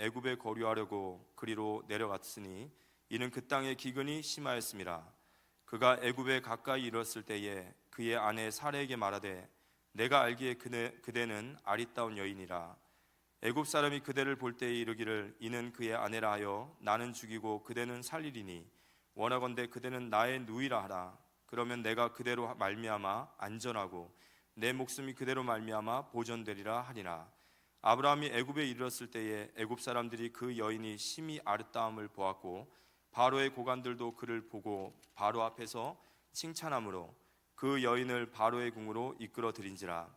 애굽에 거류하려고 그리로 내려갔으니 이는 그 땅의 기근이 심하였음이라. 그가 애굽에 가까이 이르렀을 때에 그의 아내 사레에게 말하되 내가 알기에 그대는 아리따운 여인이라. 애굽 사람이 그대를 볼 때에 이르기를 이는 그의 아내라 하여 나는 죽이고 그대는 살리리니 원하건대 그대는 나의 누이라 하라. 그러면 내가 그대로 말미암아 안전하고 내 목숨이 그대로 말미암아 보존되리라 하니라. 아브라함이 애굽에 이르렀을 때에 애굽 사람들이 그 여인이 심히 아름다움을 보았고 바로의 고관들도 그를 보고 바로 앞에서 칭찬함으로 그 여인을 바로의 궁으로 이끌어 들인지라.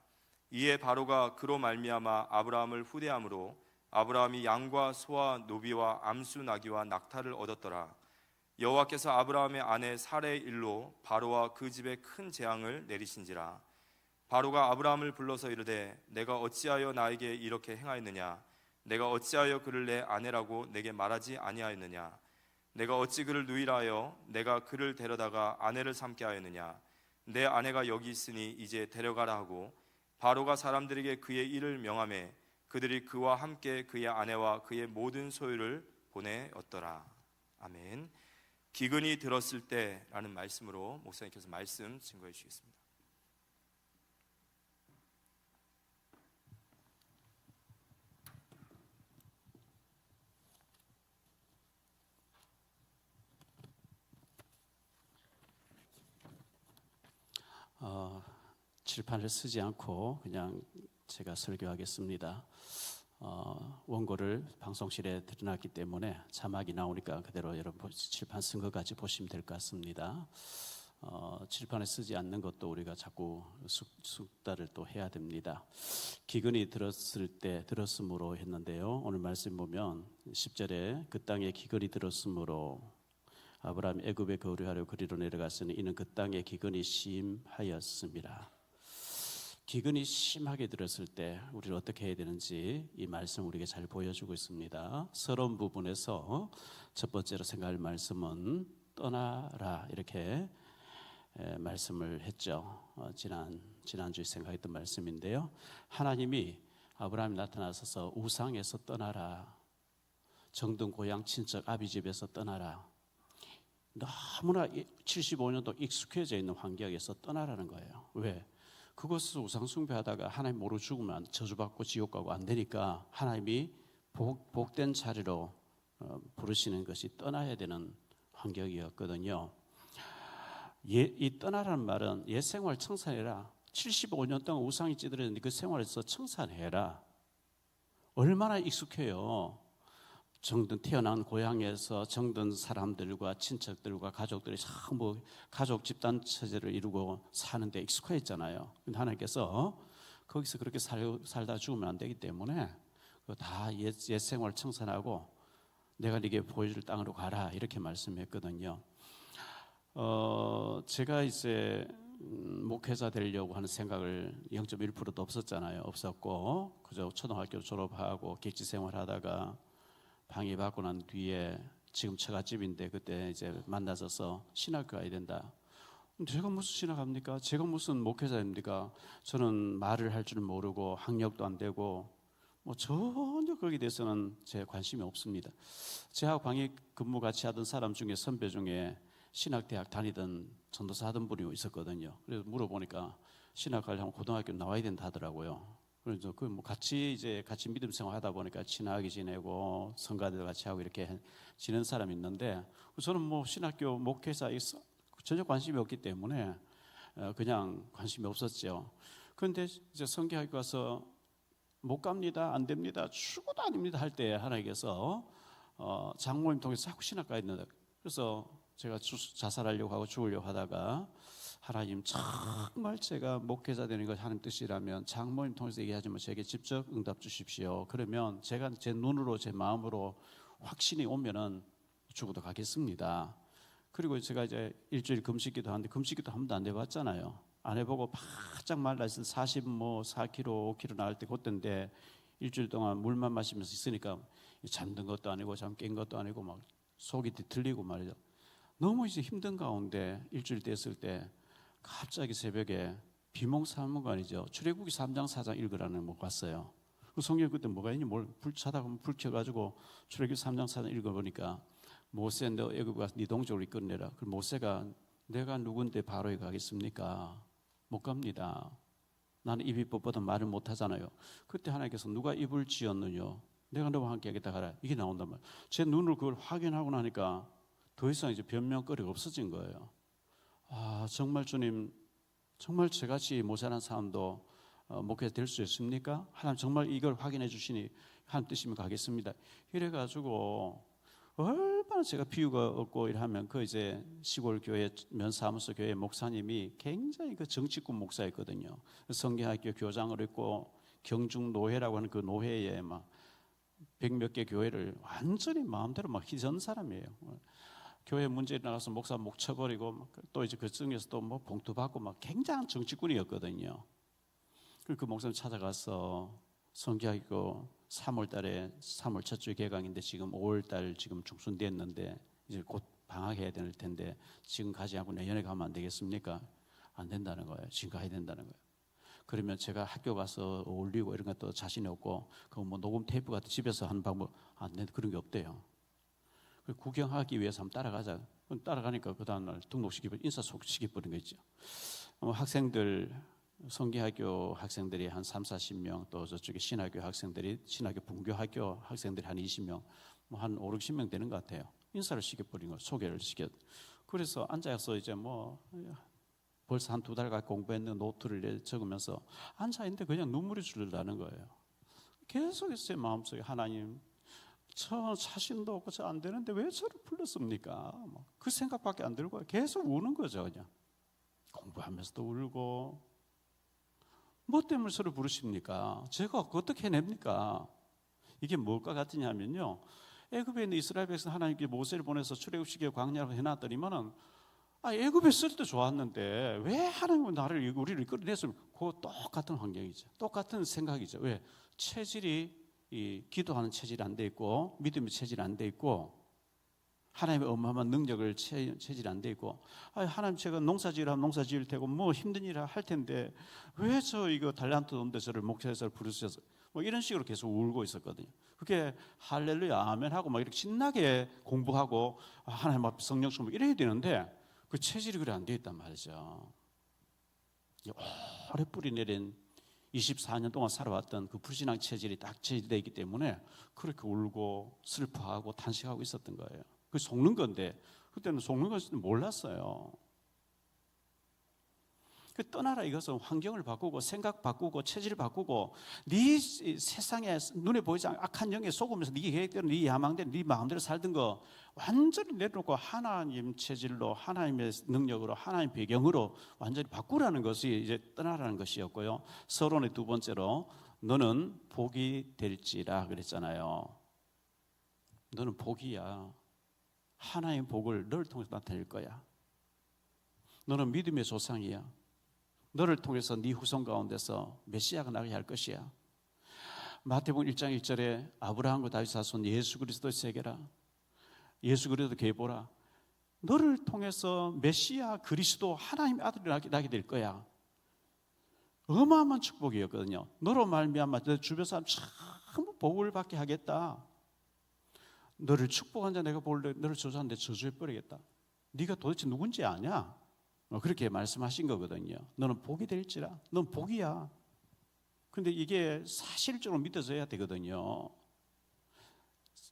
이에 바로가 그로 말미암아 아브라함을 후대함으로 아브라함이 양과 소와 노비와 암수 나귀와 낙타를 얻었더라. 여호와께서 아브라함의 아내 사레의 일로 바로와 그 집에 큰 재앙을 내리신지라. 바로가 아브라함을 불러서 이르되 내가 어찌하여 나에게 이렇게 행하였느냐? 내가 어찌하여 그를 내 아내라고 내게 말하지 아니하였느냐? 내가 어찌 그를 누이라 하여 내가 그를 데려다가 아내를 삼게 하였느냐? 내 아내가 여기 있으니 이제 데려가라 하고 바로가 사람들에게 그의 일을 명하매 그들이 그와 함께 그의 아내와 그의 모든 소유를 보내었더라. 아멘. 기근이 들었을 때라는 말씀으로 목사님께서 말씀 증거해 주시겠습니다. 칠판을 쓰지 않고 그냥 제가 설교하겠습니다. 원고를 방송실에 드려놨기 때문에 자막이 나오니까 그대로 여러분 칠판 쓴 것 같이 보시면 될 것 같습니다. 칠판에 쓰지 않는 것도 우리가 자꾸 숙달을 또 해야 됩니다. 기근이 들었을 때 들었으므로 했는데요. 오늘 말씀 보면 10절에 그 땅에 기근이 들었으므로 아브라함이 애굽에 거류하려 그리로 내려갔으니 이는 그 땅에 기근이 심하였습니다. 기근이 심하게 들었을 때 우리는 어떻게 해야 되는지 이 말씀 우리에게 잘 보여주고 있습니다. 서론 부분에서 첫 번째로 생각할 말씀은 떠나라 이렇게 말씀을 했죠. 지난주에 생각했던 말씀인데요. 하나님이 아브라함이 나타나셔서 우상에서 떠나라, 정든 고향 친척 아비 집에서 떠나라, 너무나 75년도 익숙해져 있는 환경에서 떠나라는 거예요. 왜? 그곳에서 우상 숭배하다가 하나님 모르고 죽으면 저주받고 지옥 가고 안 되니까 하나님이 복된 자리로 부르시는 것이 떠나야 되는 환경이었거든요. 이 떠나라는 말은 옛 생활 청산해라. 75년 동안 우상이 찌들었는데 그 생활에서 청산해라. 얼마나 익숙해요. 정든 태어난 고향에서 정든 사람들과 친척들과 가족들이 뭐 가족 집단 체제를 이루고 사는데 익숙해졌잖아요. 근데 하나님께서 거기서 그렇게 살다 죽으면 안 되기 때문에 다 옛 생활 청산하고 내가 네게 보여줄 땅으로 가라 이렇게 말씀했거든요. 제가 이제 목회자 되려고 하는 생각을 0.1%도 없었잖아요. 없었고 그저 초등학교 졸업하고 객지 생활하다가 방위 받고 난 뒤에 지금 처갓집인데 그때 이제 만나서 신학교 가야 된다. 제가 무슨 신학합니까? 제가 무슨 목회자입니까? 저는 말을 할 줄 모르고 학력도 안 되고 뭐 전혀 거기에 대해서는 제 관심이 없습니다. 제하고 방위 근무 같이 하던 사람 중에 선배 중에 신학대학 다니던 전도사 하던 분이 있었거든요. 그래서 물어보니까 신학하려면 고등학교 나와야 된다 하더라고요. 그래서 뭐 같이 믿음 생활하다 보니까 친하게 지내고 성가대도 같이 하고 이렇게 지낸 사람이 있는데 저는 뭐 신학교 목회자에 전혀 관심이 없기 때문에 그냥 관심이 없었죠. 그런데 이제 성경학교 가서 못 갑니다, 안 됩니다, 죽어도 아닙니다 할 때 하나님께서 장모님 통해서 자꾸 신학 가야 된다. 그래서 제가 자살하려고 하고 죽으려고 하다가 하나님 정말 제가 목회자 되는 것이 하나님 뜻이라면 장모님 통해서 얘기하지만 제게 직접 응답 주십시오. 그러면 제가 제 눈으로 제 마음으로 확신이 오면은 죽어도 가겠습니다. 그리고 제가 이제 일주일 금식기도 하는데 금식기도 한 번도 안 해봤잖아요. 안 해보고 바짝 말라서 44kg, 5kg 나갈 때 그때인데 일주일 동안 물만 마시면서 있으니까 잠든 것도 아니고 잠 깬 것도 아니고 막 속이 뒤틀리고 말이죠. 너무 이제 힘든 가운데 일주일 됐을 때 갑자기 새벽에 비몽사몽간이죠. 출애굽기 3장 4장 읽으라는 거 봤어요. 그 성경에 그때 뭐가 있니? 뭘 불 자다 보면 불 켜가지고 출애굽기 3장 4장 읽어보니까 모세 너 애굽 가서 네 동족을 이끌어내라. 그 모세가 내가 누군데 바로에 가겠습니까? 못 갑니다. 나는 입이 뻣뻣한 말을 못 하잖아요. 그때 하나님께서 누가 입을 지었느냐? 내가 너와 함께 하겠다 하라. 이게 나온단 말이에요. 제 눈으로 그걸 확인하고 나니까 더 이상 이제 변명거리가 없어진 거예요. 아, 정말 주님, 정말 저같이 모자란 사람도 목회 될 수 있습니까? 하나님 정말 이걸 확인해 주시니 하나님 뜻이면 가겠습니다. 이래가지고 얼마나 제가 비유가 없고 이러면 그 이제 시골 교회 면사무소 교회 목사님이 굉장히 그 정치꾼 목사였거든요. 성경학교 교장을 했고 경중노회라고 하는 그 노회에 막 100몇 개 교회를 완전히 마음대로 막 휘저은 사람이에요. 교회 문제 나가서 목사 목 쳐버리고 또 이제 그중에서 또 뭐 봉투 받고 막 굉장한 정치꾼이었거든요. 그 목사님 찾아가서 성경학교 3월 달에 3월 첫 주 개강인데 지금 5월 달 지금 중순됐는데 이제 곧 방학해야 될 텐데 지금 가지 않고 내년에 가면 안 되겠습니까? 안 된다는 거예요. 지금 가야 된다는 거예요. 그러면 제가 학교 가서 올리고 이런 것도 자신이 없고 그 뭐 녹음 테이프 같은 집에서 하는 방법 안 돼. 그런 게 없대요. 구경하기 위해서 한번 따라가자. 따라가니까 그 다음날 등록시키고 인사시켜버린 거 있죠. 학생들 성계학교 학생들이 한 3, 40명 또 저쪽에 신학교 학생들이 신학교 분교학교 학생들이 한 20명 뭐 한 5, 60명 되는 것 같아요. 인사를 시켜버린 거 소개를 시켜. 그래서 앉아서 이제 뭐 벌써 한 2달간 공부했는 노트를 적으면서 앉아있는데 그냥 눈물이 줄라는 거예요. 계속해서 제 마음속에 하나님 저 자신도 없고 저 안 되는데 왜 저를 불렀습니까? 그 생각밖에 안 들고 계속 우는 거죠. 그냥 공부하면서도 울고 뭐 때문에 저를 부르십니까? 제가 어떻게 해냅니까? 이게 뭘까 같으냐면요, 애굽에 있는 이스라엘 백성 하나님께 모세를 보내서 출애굽시켜 광야로 해놨더니만은 애굽에 쓸 때 좋았는데 왜 하나님은 우리를 끌어냈으면 그 똑같은 환경이죠. 똑같은 생각이죠. 왜? 체질이 이 기도하는 체질이 안 돼 있고 믿음의 체질이 안 돼 있고 하나님의 어마어마한 능력을 체질이 안 돼 있고 하나님 제가 농사지으라 하면 농사 지을 테고 뭐 힘든 일을 할 텐데 왜 저 이거 달란트 없는데 저를 목회자를 부르셔서 뭐 이런 식으로 계속 울고 있었거든요. 그게 할렐루야 아멘 하고 막 이렇게 신나게 공부하고 하나님 앞에 성령 충만 이래야 되는데 그 체질이 그래 안 돼 있단 말이죠. 오래 뿌리 내린 24년 동안 살아왔던 그 불신앙 체질이 딱 체질되어 있기 때문에 그렇게 울고 슬퍼하고 탄식하고 있었던 거예요. 그 속는 건데 그때는 속는 것을 몰랐어요. 그 떠나라 이것은 환경을 바꾸고 생각 바꾸고 체질 바꾸고 네 세상에 눈에 보이지 않는 악한 영에 속으면서 네 계획대로 네 야망대로 네 마음대로 살던 거 완전히 내려놓고 하나님 체질로 하나님의 능력으로 하나님 배경으로 완전히 바꾸라는 것이 이제 떠나라는 것이었고요. 서론의 두 번째로 너는 복이 될지라 그랬잖아요. 너는 복이야. 하나님의 복을 너를 통해서 나타낼 거야. 너는 믿음의 조상이야. 너를 통해서 네 후손 가운데서 메시아가 나게 할 것이야. 마태복음 1장 1절에 아브라함과 다윗 자손 예수 그리스도의 세계라. 예수 그리스도 계보라. 너를 통해서 메시아 그리스도 하나님의 아들이 나게 될 거야. 어마어마한 축복이었거든요. 너로 말미암아 너 주변 사람 전부 복을 받게 하겠다. 너를 축복한 자 내가 볼래 너를 저주하는데 저주해 버리겠다. 네가 도대체 누군지 아냐? 그렇게 말씀하신 거거든요. 너는 복이 될지라. 넌 복이야. 근데 이게 사실적으로 믿어져야 되거든요.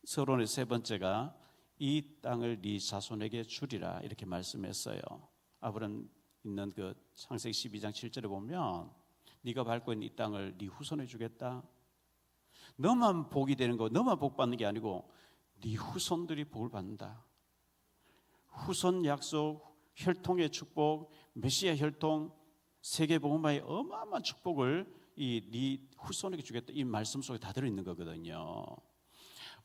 서론의 세 번째가 이 땅을 네 자손에게 주리라 이렇게 말씀했어요. 아브라함 있는 그 창세기 12장 7절에 보면 네가 밟고 있는 이 땅을 네 후손에 주겠다. 너만 복이 되는 거, 너만 복 받는 게 아니고 네 후손들이 복을 받는다. 후손 약속, 혈통의 축복, 메시아 혈통, 세계 복음화의 어마어마한 축복을 네 후손에게 주겠다. 이 말씀 속에 다 들어있는 거거든요.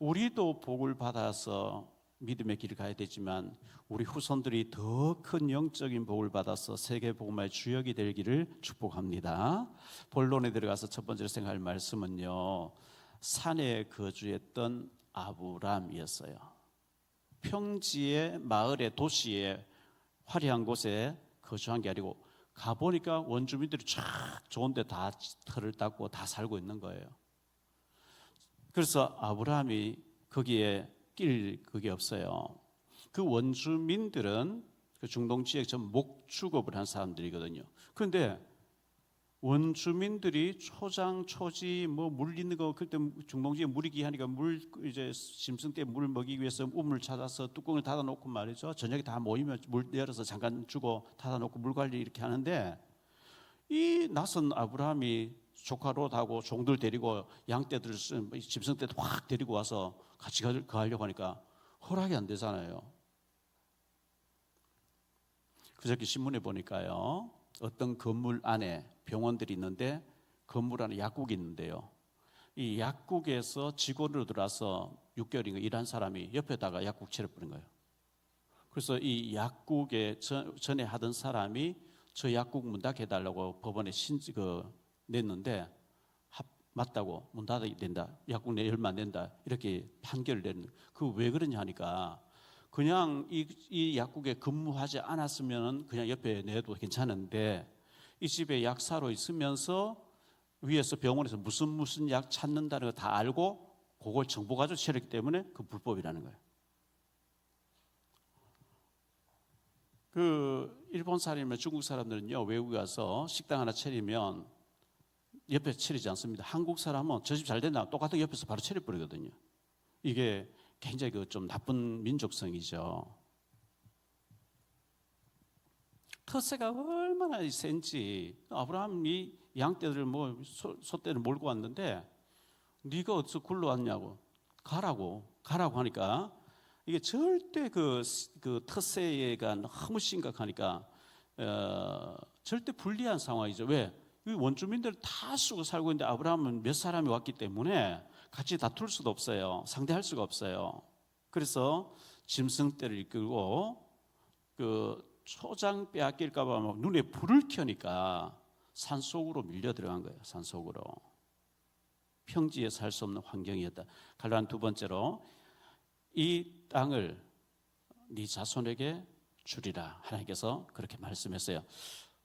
우리도 복을 받아서 믿음의 길을 가야 되지만 우리 후손들이 더 큰 영적인 복을 받아서 세계 복음화의 주역이 되기를 축복합니다. 본론에 들어가서 첫 번째로 생각할 말씀은요, 산에 거주했던 아브람이었어요. 평지의 마을에 도시에 화려한 곳에 거주한 게 아니고 가보니까 원주민들이 쫙 좋은데 다 터를 닦고 다 살고 있는 거예요. 그래서 아브라함이 거기에 낄 그게 없어요. 그 원주민들은 그 중동 지역 전 목축업을 한 사람들이거든요. 그런데 원주민들이 초장, 초지, 뭐 물 있는 거 그때 중동 지역 물이 귀하니까 물 이제 짐승 때 물 먹이기 위해서 우물 찾아서 뚜껑을 닫아놓고 말이죠. 저녁에 다 모이면 물 열어서 잠깐 주고 닫아놓고 물 관리 이렇게 하는데 이 낯선 아브라함이 조카 롯하고 종들 데리고 양떼들 짐승 떼 확 데리고 와서 같이 가려고 하니까 허락이 안 되잖아요. 그저께 신문에 보니까요, 어떤 건물 안에 병원들이 있는데 건물 안에 약국이 있는데요. 이 약국에서 직원으로 들어와서 6개월인가 일한 사람이 옆에다가 약국 차려버린 거예요. 그래서 이 약국에 전에 하던 사람이 저 약국 문 닫게 해달라고 법원에 냈는데 맞다고 문 닫아야 된다. 약국 내 열면 안 된다. 이렇게 판결을 내는. 그 왜 그러냐 하니까 그냥 이 약국에 근무하지 않았으면 그냥 옆에 내도 괜찮은데 이 집에 약사로 있으면서 위에서 병원에서 무슨 약 찾는다는 거 다 알고 그걸 정보가지고 치렀기 때문에 그 불법이라는 거예요. 그 일본 사람이나 중국 사람들은요, 외국에 가서 식당 하나 차리면 옆에 차리지 않습니다. 한국 사람은 저 집 잘 된다 똑같은 옆에서 바로 차려버리거든요. 이게 굉장히 그 좀 나쁜 민족성이죠. 텃세가 얼마나 센지. 아브라함이 양떼들 뭐 소떼를 몰고 왔는데 네가 어디서 굴러왔냐고 가라고 하니까 이게 절대 그 텃세가 너무 심각하니까 절대 불리한 상황이죠. 왜? 이 원주민들 다 쓰고 살고 있는데 아브라함은 몇 사람이 왔기 때문에 같이 다툴 수도 없어요. 상대할 수가 없어요. 그래서 짐승떼를 이끌고 그 초장 빼앗길까 봐 눈에 불을 켜니까 산속으로 밀려 들어간 거예요. 산속으로. 평지에 살 수 없는 환경이었다. 갈라한 두 번째로 이 땅을 네 자손에게 주리라. 하나님께서 그렇게 말씀했어요.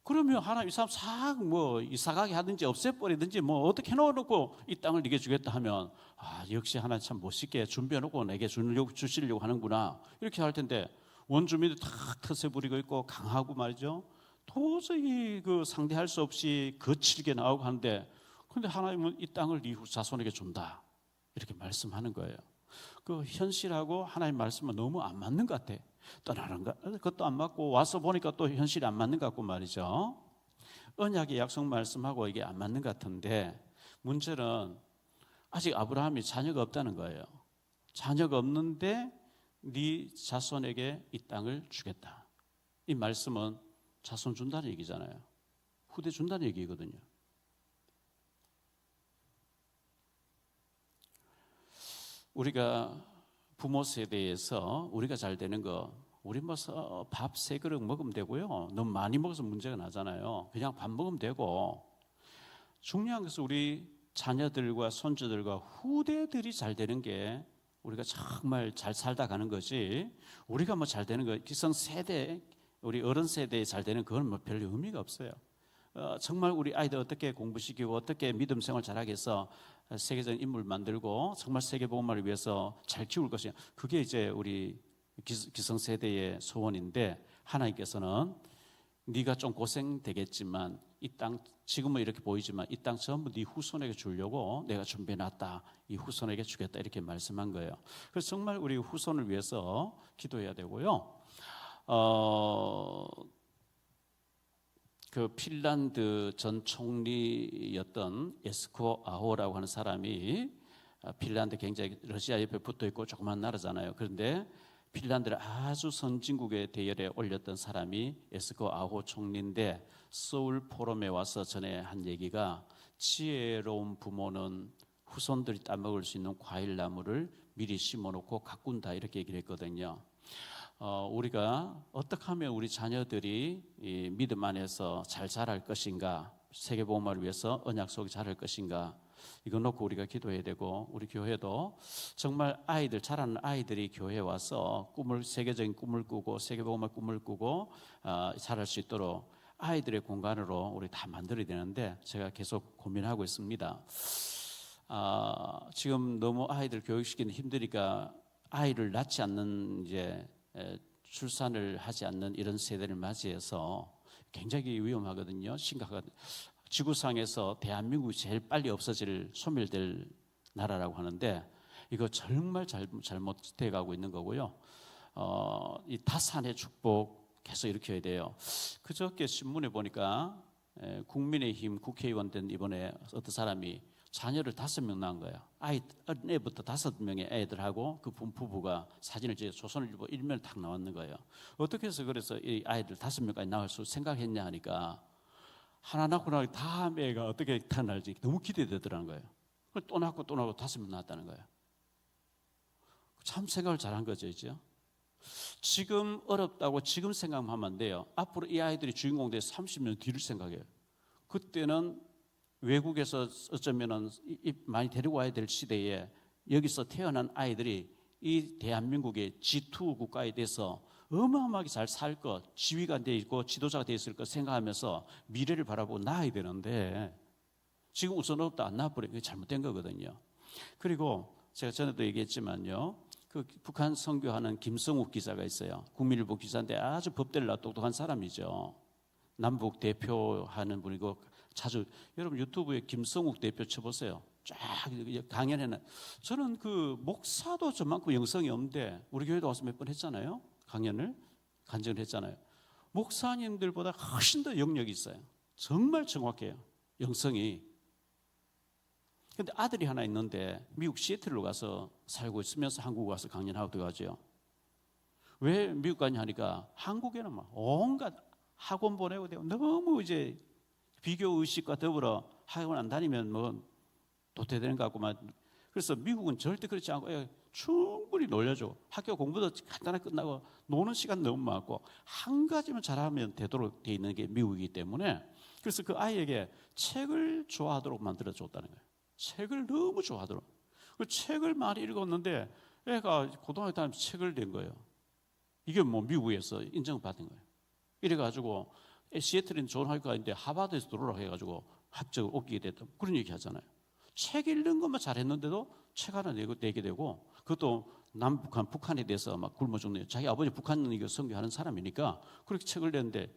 그러면 하나님 이 사람 싹 뭐 이사가게 하든지 없애버리든지 뭐 어떻게 해놓고 이 땅을 네게 주겠다 하면 역시 하나님 참 멋있게 준비해놓고 내게 주시려고 하는구나 이렇게 할 텐데 원주민들 다 텃세 부리고 있고 강하고 말이죠. 도저히 그 상대할 수 없이 거칠게 나오고 하는데 근데 하나님은 이 땅을 네 자손에게 준다 이렇게 말씀하는 거예요. 그 현실하고 하나님 말씀은 너무 안 맞는 것 같아. 떠나는 것도 안 맞고 와서 보니까 또 현실이 안 맞는 것 같고 말이죠. 언약의 약속 말씀하고 이게 안 맞는 것 같은데 문제는 아직 아브라함이 자녀가 없다는 거예요. 자녀가 없는데 네 자손에게 이 땅을 주겠다. 이 말씀은 자손 준다는 얘기잖아요. 후대 준다는 얘기거든요. 우리가 부모 세대에서 우리가 잘 되는 거 우리 뭐 밥 세 그릇 먹으면 되고요. 너무 많이 먹어서 문제가 나잖아요. 그냥 밥 먹으면 되고 중요한 것은 우리 자녀들과 손주들과 후대들이 잘 되는 게 우리가 정말 잘 살다 가는 거지 우리가 뭐 잘 되는 거 기성 세대 우리 어른 세대에 잘 되는 그건 뭐 별 의미가 없어요. 정말 우리 아이들 어떻게 공부시키고 어떻게 믿음 생활 잘하게 해서 세계적인 인물 만들고 정말 세계 복음화를 위해서 잘 키울 것이냐 그게 이제 우리 기성세대의 소원인데 하나님께서는 네가 좀 고생되겠지만 이 땅 지금은 이렇게 보이지만 이 땅 전부 네 후손에게 주려고 내가 준비해놨다 이 후손에게 주겠다 이렇게 말씀한 거예요. 그래서 정말 우리 후손을 위해서 기도해야 되고요. 그 핀란드 전 총리였던 에스코 아호라고 하는 사람이 핀란드 굉장히 러시아 옆에 붙어 있고 조그만 나라잖아요. 그런데 핀란드를 아주 선진국의 대열에 올렸던 사람이 에스코 아호 총리인데 서울 포럼에 와서 전에 한 얘기가 지혜로운 부모는 후손들이 따먹을 수 있는 과일나무를 미리 심어놓고 가꾼다 이렇게 얘기를 했거든요. 우리가 어떻게 하면 우리 자녀들이 이 믿음 안에서 잘 자랄 것인가 세계복음화를 위해서 언약 속에 자랄 것인가 이거 놓고 우리가 기도해야 되고 우리 교회도 정말 아이들 자라는 아이들이 교회에 와서 세계적인 꿈을 꾸고 세계복음화 꿈을 꾸고 자랄 수 있도록 아이들의 공간으로 우리 다 만들어야 되는데 제가 계속 고민하고 있습니다. 지금 너무 아이들 교육시키는 힘드니까 아이를 낳지 않는 이제 출산을 하지 않는 이런 세대를 맞이해서 굉장히 위험하거든요. 심각하거든요. 지구상에서 대한민국이 제일 빨리 없어질 소멸될 나라라고 하는데 이거 정말 잘못돼 가고 있는 거고요. 이 다산의 축복 계속 일으켜야 돼요. 그저께 신문에 보니까 국민의힘 국회의원 된 이번에 어떤 사람이 자녀를 5명 낳은 거예요. 어린애부터 5명의 애들하고 그 부부가 사진을 찍어 조선일보 일면에 딱 나왔는 거예요. 어떻게 해서 그래서 이 아이들 5명까지 낳을 수 생각했냐 하니까 하나 낳고 나서 다음 애가 어떻게 태어날지 너무 기대되더라는 거예요. 또 낳고 5명 낳았다는 거예요. 참 생각을 잘한 거죠, 이제. 지금 어렵다고 지금 생각하면 안 돼요. 앞으로 이 아이들이 주인공 돼서 30년 뒤를 생각해요. 그때는 외국에서 어쩌면은 많이 데리고 와야 될 시대에 여기서 태어난 아이들이 이 대한민국의 G2 국가에 대해서 어마어마하게 잘 살 것, 지위가 돼 있고 지도자가 돼 있을 것 생각하면서 미래를 바라보고 낳아야 되는데 지금 우선 없다 안 낳아버리면 그게 잘못된 거거든요. 그리고 제가 전에도 얘기했지만요. 그 북한 선교하는 김성욱 기자가 있어요. 국민일보 기자인데 아주 법대로 똑똑한 사람이죠. 남북 대표하는 분이고 자주 여러분 유튜브에 김성욱 대표 쳐보세요. 쫙 강연에는 저는 그 목사도 저만큼 영성이 없는데 우리 교회도 와서 몇 번 했잖아요. 강연을 간증을 했잖아요. 목사님들보다 훨씬 더 영역이 있어요. 정말 정확해요. 영성이. 근데 아들이 하나 있는데 미국 시애틀로 가서 살고 있으면서 한국 와서 강연하고 들어가죠. 왜 미국 가냐 하니까 한국에는 막 온갖 학원 보내고 되고 너무 이제 비교 의식과 더불어 학원 안 다니면 뭐 도태되는 것 같고 막 그래서 미국은 절대 그렇지 않고 충분히 놀려줘. 학교 공부도 간단하게 끝나고 노는 시간 너무 많고 한 가지만 잘하면 되도록 돼 있는 게 미국이기 때문에 그래서 그 아이에게 책을 좋아하도록 만들어 줬다는 거예요. 책을 너무 좋아하더라고요. 그 책을 많이 읽었는데 애가 고등학교 다니면서 책을 낸 거예요. 이게 뭐 미국에서 인정받은 거예요. 이래가지고 시애틀인 좋은 학교가 있는데 하버드에서 들어오라고 해가지고 합격을 옮기게 됐다. 그런 얘기 하잖아요. 책 읽는 것만 잘했는데도 책 하나 내게 되고 그것도 남북한 북한에 대해서 막 굶어 죽는 자기 아버지 북한 선교하는 사람이니까 그렇게 책을 냈는데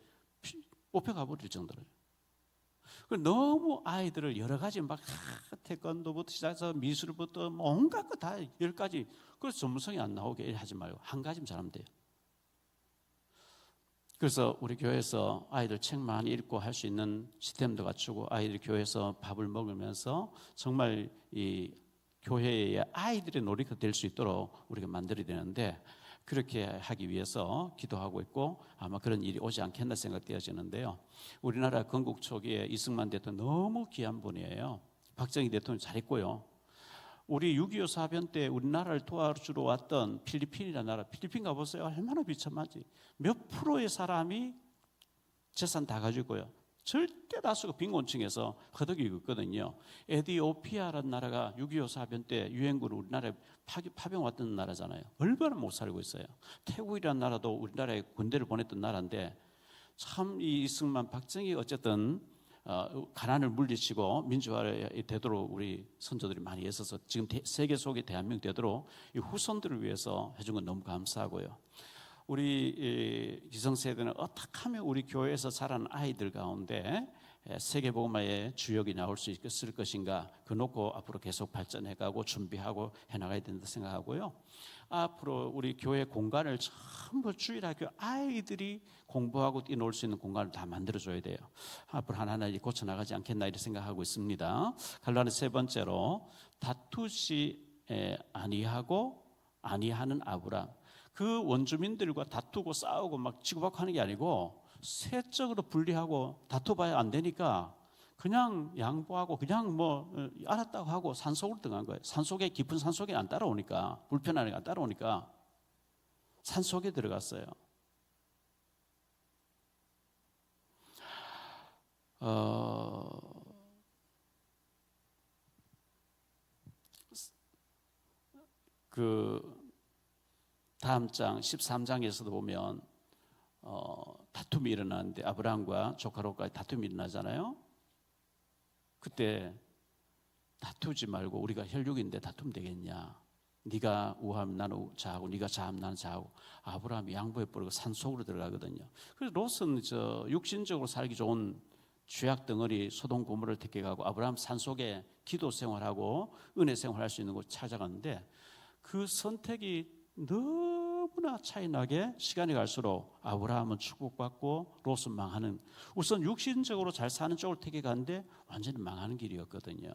뽑혀가 버릴 정도로. 너무 아이들을 여러 가지 막 태권도부터 시작해서 미술부터 온갖 거 다 10가지 그래서 전문성이 안 나오게 하지 말고 한 가지만 잘하면 돼요. 그래서 우리 교회에서 아이들 책 많이 읽고 할 수 있는 시스템도 갖추고 아이들 교회에서 밥을 먹으면서 정말 이 교회의 아이들의 놀이가 될 수 있도록 우리가 만들어야 되는데 그렇게 하기 위해서 기도하고 있고 아마 그런 일이 오지 않겠나 생각되어지는데요. 우리나라 건국 초기에 이승만 대통령 너무 귀한 분이에요. 박정희 대통령 잘했고요. 우리 6.25 사변 때 우리나라를 도와주러 왔던 필리핀이라는 나라, 필리핀 가보세요. 얼마나 비참한지. 몇 프로의 사람이 재산 다 가지고요. 절대 다수가 빈곤층에서 허덕이 있거든요. 에티오피아라는 나라가 6.25 사변 때 유엔군을 우리나라에 파병 왔던 나라잖아요. 얼마나 못 살고 있어요. 태국이라는 나라도 우리나라에 군대를 보냈던 나라인데 참 이 이승만 박정희 어쨌든 가난을 물리치고 민주화에 되도록 우리 선조들이 많이 애써서 지금 세계 속에 대한민국 되도록 이 후손들을 위해서 해준 건 너무 감사하고요. 우리 기성세대는 어떻게 하면 우리 교회에서 자란 아이들 가운데 세계복음화의 주역이 나올 수 있을 것인가 그 놓고 앞으로 계속 발전해가고 준비하고 해나가야 된다 생각하고요. 앞으로 우리 교회 공간을 전부 주일학교 아이들이 공부하고 뛰놀 수 있는 공간을 다 만들어줘야 돼요. 앞으로 하나하나 고쳐나가지 않겠나 이렇게 생각하고 있습니다. 갈라는 세 번째로 다투지 아니하고 아니하는 아브람. 그 원주민들과 다투고 싸우고 막 치고받고 하는 게 아니고 세적으로 분리하고 다투봐야 안 되니까 그냥 양보하고 그냥 뭐 알았다고 하고 산속으로 들어간 거예요. 산속에 깊은 산속에 안 따라오니까 불편하니까 안 따라오니까 산속에 들어갔어요. 그 다음 장 13장에서도 보면 다툼이 일어나는데 아브라함과 조카 롯과의 다툼이 일어나잖아요. 그때 다투지 말고 우리가 혈육인데 다투면 되겠냐? 네가 우하면 나는 좌하고 네가 좌하면 나는 좌하고. 아브라함이 양보해버리고 산속으로 들어가거든요. 그래서 롯은 육신적으로 살기 좋은 죄악 덩어리 소돔 고모를 택해가고 아브라함 산속에 기도 생활하고 은혜 생활할 수 있는 곳 찾아갔는데 그 선택이 너무나 차이나게 시간이 갈수록 아브라함은 축복받고 롯은 망하는, 우선 육신적으로 잘 사는 쪽을 택해갔는데 완전히 망하는 길이었거든요.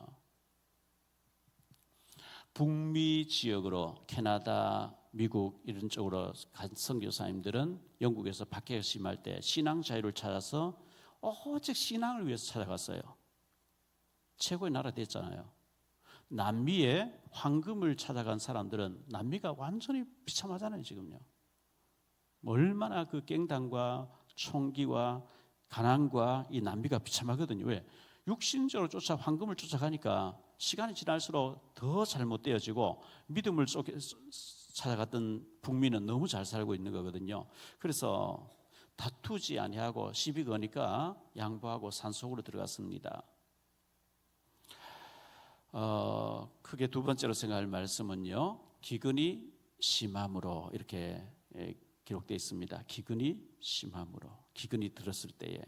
북미 지역으로 캐나다, 미국 이런 쪽으로 간 선교사님들은 영국에서 박해가 심할 때 신앙 자유를 찾아서 오직 신앙을 위해서 찾아갔어요. 최고의 나라 됐잖아요. 남미에 황금을 찾아간 사람들은 남미가 완전히 비참하잖아요 지금요. 얼마나 그 갱단과 총기와 가난과 이 남미가 비참하거든요. 왜? 육신적으로 황금을 쫓아가니까 시간이 지날수록 더 잘못되어지고 믿음을 찾아갔던 북미는 너무 잘 살고 있는 거거든요. 그래서 다투지 아니하고 시비 거니까 양보하고 산속으로 들어갔습니다. 크게 두 번째로 생각할 말씀은요, 기근이 심함으로 이렇게 기록되어 있습니다. 기근이 심함으로, 기근이 들었을 때에.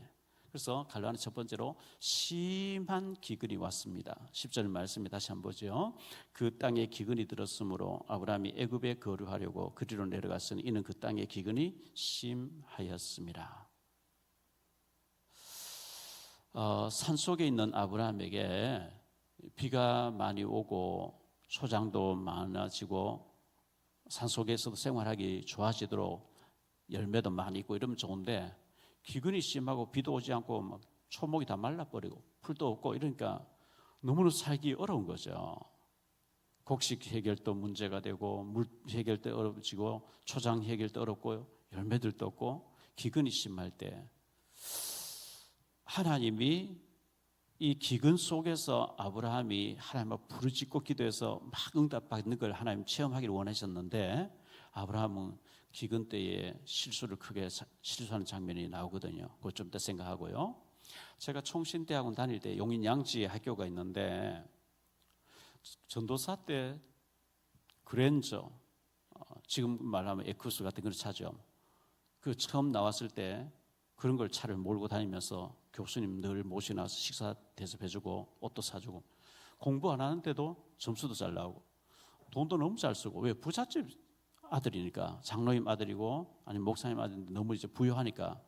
그래서 갈라는 첫 번째로 심한 기근이 왔습니다. 10절 말씀에 다시 한번 보죠. 그 땅에 기근이 들었으므로 아브라함이 애굽에 거류하려고 그리로 내려갔으니 이는 그 땅에 기근이 심하였습니다. 산속에 있는 아브라함에게 비가 많이 오고 소장도 많아지고 산속에서도 생활하기 좋아지도록 열매도 많이 있고 이러면 좋은데, 기근이 심하고 비도 오지 않고 막 초목이 다 말라버리고 풀도 없고 이러니까 너무나 살기 어려운 거죠. 곡식 해결도 문제가 되고 물 해결도 어려워지고 초장 해결도 어렵고 열매들도 없고 기근이 심할 때 하나님이 이 기근 속에서 아브라함이 하나님 앞 부르짖고 기도해서 막 응답받는 걸 하나님 체험하기를 원하셨는데, 아브라함은 기근 때에 실수를 크게 실수하는 장면이 나오거든요. 그것 좀 더 생각하고요. 제가 총신대학원 다닐 때 용인 양지에 학교가 있는데 전도사 때 그랜저, 지금 말하면 에쿠스 같은 걸 차죠. 그 처음 나왔을 때 그런 걸 차를 몰고 다니면서 교수님 늘 모시나서 식사 대접해주고 옷도 사주고, 공부 안 하는데도 점수도 잘 나오고 돈도 너무 잘 쓰고. 왜? 부잣집 아들이니까, 장로님 아들이고 아니면 목사님 아들인데 너무 이제 부유하니까.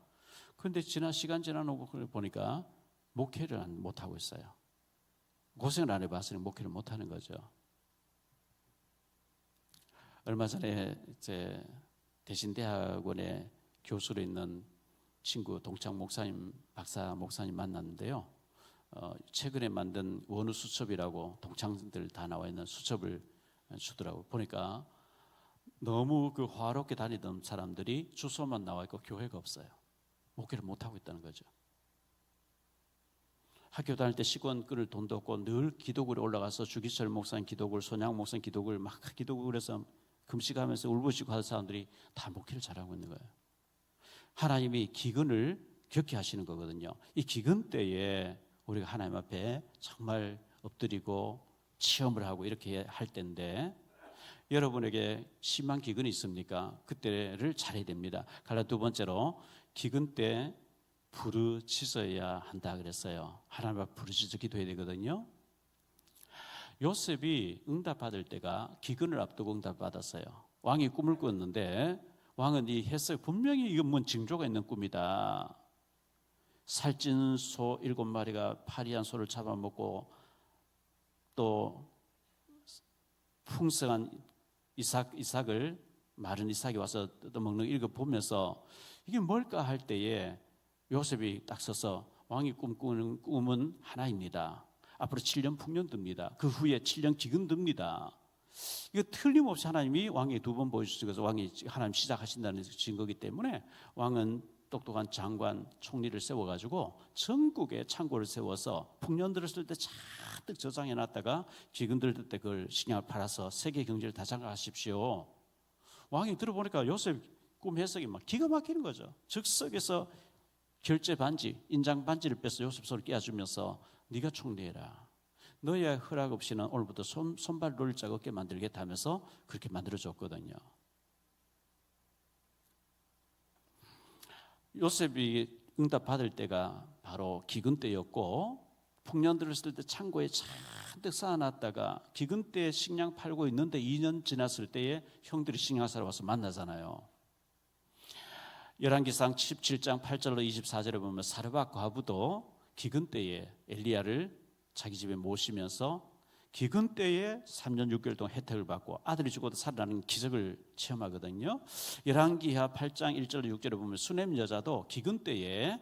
그런데 시간 지나고 보니까 목회를 못 하고 있어요. 고생을 안 해봤으니 목회를 못 하는 거죠. 얼마 전에 제 대신대학원에 교수로 있는 친구 동창 목사님, 박사 목사님 만났는데요. 최근에 만든 원우 수첩이라고 동창들 다 나와 있는 수첩을 주더라고. 보니까 너무 그 화롭게 다니던 사람들이 주소만 나와 있고 교회가 없어요. 목회를 못 하고 있다는 거죠. 학교 다닐 때 시권 끌을 돈도 없고 늘 기도굴에 올라가서 주기철 목사님 기도굴, 손양 목사님 기도굴 막 기도굴에서 금식하면서 울부짖고 하는 사람들이 다 목회를 잘하고 있는 거예요. 하나님이 기근을 겪게 하시는 거거든요. 이 기근 때에 우리가 하나님 앞에 정말 엎드리고 체험을 하고 이렇게 할 때인데, 여러분에게 심한 기근이 있습니까? 그때를 잘해야 됩니다. 갈라 두 번째로 기근 때 부르짖어야 한다 그랬어요. 하나님 앞에 부르짖어 기도해야 되거든요. 요셉이 응답받을 때가 기근을 앞두고 응답받았어요. 왕이 꿈을 꿨는데 왕은 이 해석, 분명히 이건 뭔 징조가 있는 꿈이다. 살찐 소 7마리가 파리한 소를 잡아먹고 또 풍성한 이삭을 마른 이삭이 와서 뜯어먹는 거 읽어보면서 이게 뭘까 할 때에 요셉이 딱 서서 왕이 꿈꾸는 꿈은 하나입니다. 앞으로 7년 풍년 듭니다. 그 후에 7년 기근 듭니다. 이거 틀림없이 하나님이 왕에게 두 번 보여주셔서 왕이 하나님 시작하신다는 증거이기 때문에 왕은 똑똑한 장관 총리를 세워가지고 전국에 창고를 세워서 풍년 들었을 때 잔뜩 저장해놨다가 기근 들을 때 그걸 식량을 팔아서 세계 경제를 다 장악하십시오. 왕이 들어보니까 요셉 꿈 해석이 막 기가 막히는 거죠. 즉석에서 결제 반지, 인장 반지를 빼서 요셉 손을 깨워주면서 네가 총리해라. 너의 허락 없이는 오늘부터 손발 놓을 자가 없게 만들겠다 하면서 그렇게 만들어줬거든요. 요셉이 응답 받을 때가 바로 기근 때였고, 풍년 들었을 때 창고에 잔뜩 쌓아놨다가 기근 때 식량 팔고 있는데 2년 지났을 때에 형들이 식량 사러 와서 만나잖아요. 열왕기상 17장 8절로 24절에 보면 사르밧 과부도 기근 때에 엘리야를 자기 집에 모시면서 기근 때에 3년 6개월 동안 혜택을 받고 아들이 죽어도 살아나는 기적을 체험하거든요. 열왕기하 8장 1절 6절에 보면 수넴 여자도 기근 때에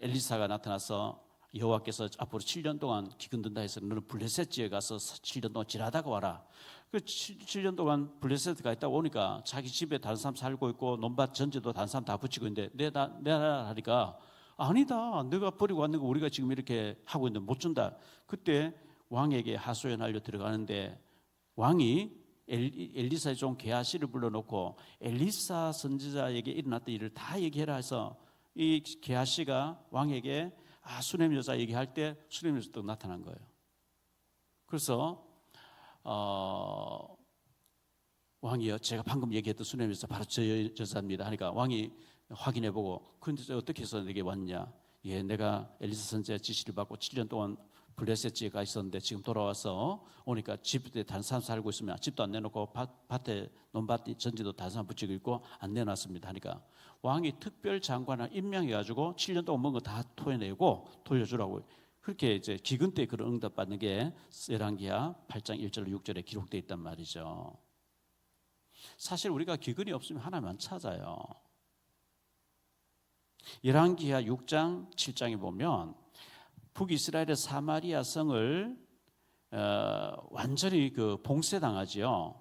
엘리사가 나타나서 여호와께서 앞으로 7년 동안 기근 든다 해서 너는 블레셋 지에 가서 7년 동안 지나다가 와라. 그 7년 동안 블레셋가 있다 오니까 자기 집에 다른 사람 살고 있고 논밭 전지도 다른 사람 다 붙이고 있는데 내가 하니까 아니다. 내가 버리고 왔는 거 우리가 지금 이렇게 하고 있는데 못 준다. 그때 왕에게 하소연하려 들어가는데 왕이 엘리사의 종 게하시를 불러놓고 엘리사 선지자에게 일어났던 일을 다 얘기해라 해서 이 게하시가 왕에게 수넴 여자 얘기할 때 수넴 여자도 나타난 거예요. 그래서 왕이요, 제가 방금 얘기했던 수넴 여자 바로 저 여자입니다 하니까 왕이 확인해보고 근데 어떻게 해서 내게 왔냐? 예, 내가 엘리사 선지자 지시를 받고 7년 동안 블레셋지에 가 있었는데 지금 돌아와서 오니까 집에 다른 사람 살고 있으면 집도 안 내놓고 밭에 논밭 전지도 다른 사람 붙이고 있고 안 내놨습니다 하니까 왕이 특별 장관을 임명해가지고 7년 동안 먹은 거 다 토해내고 돌려주라고. 그렇게 이제 기근 때 그런 응답 받는 게 열왕기하 8장 1절 6절에 기록되어 있단 말이죠. 사실 우리가 기근이 없으면 하나만 찾아요. 열왕기하 6장 7장에 보면 북이스라엘의 사마리아 성을 완전히 봉쇄당하지요.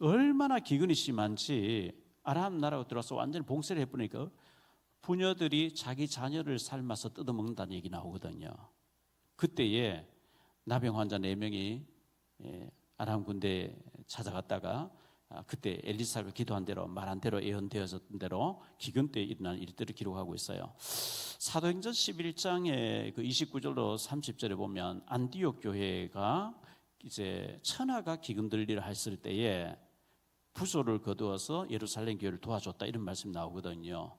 얼마나 기근이 심한지 아람 나라가 들어와서 완전히 봉쇄를 해버리니까 부녀들이 자기 자녀를 삶아서 뜯어먹는다는 얘기 나오거든요. 그때에 나병 환자 4명이 아람 군대에 찾아갔다가 그때 엘리사가 기도한 대로 말한 대로 예언되었던 대로 기근 때 일어난 일들을 기록하고 있어요. 사도행전 11장의 29절로 30절에 보면 안디옥 교회가 이제 천하가 기근 들리라 했을 때에 부소를 거두어서 예루살렘 교회를 도와줬다 이런 말씀 나오거든요.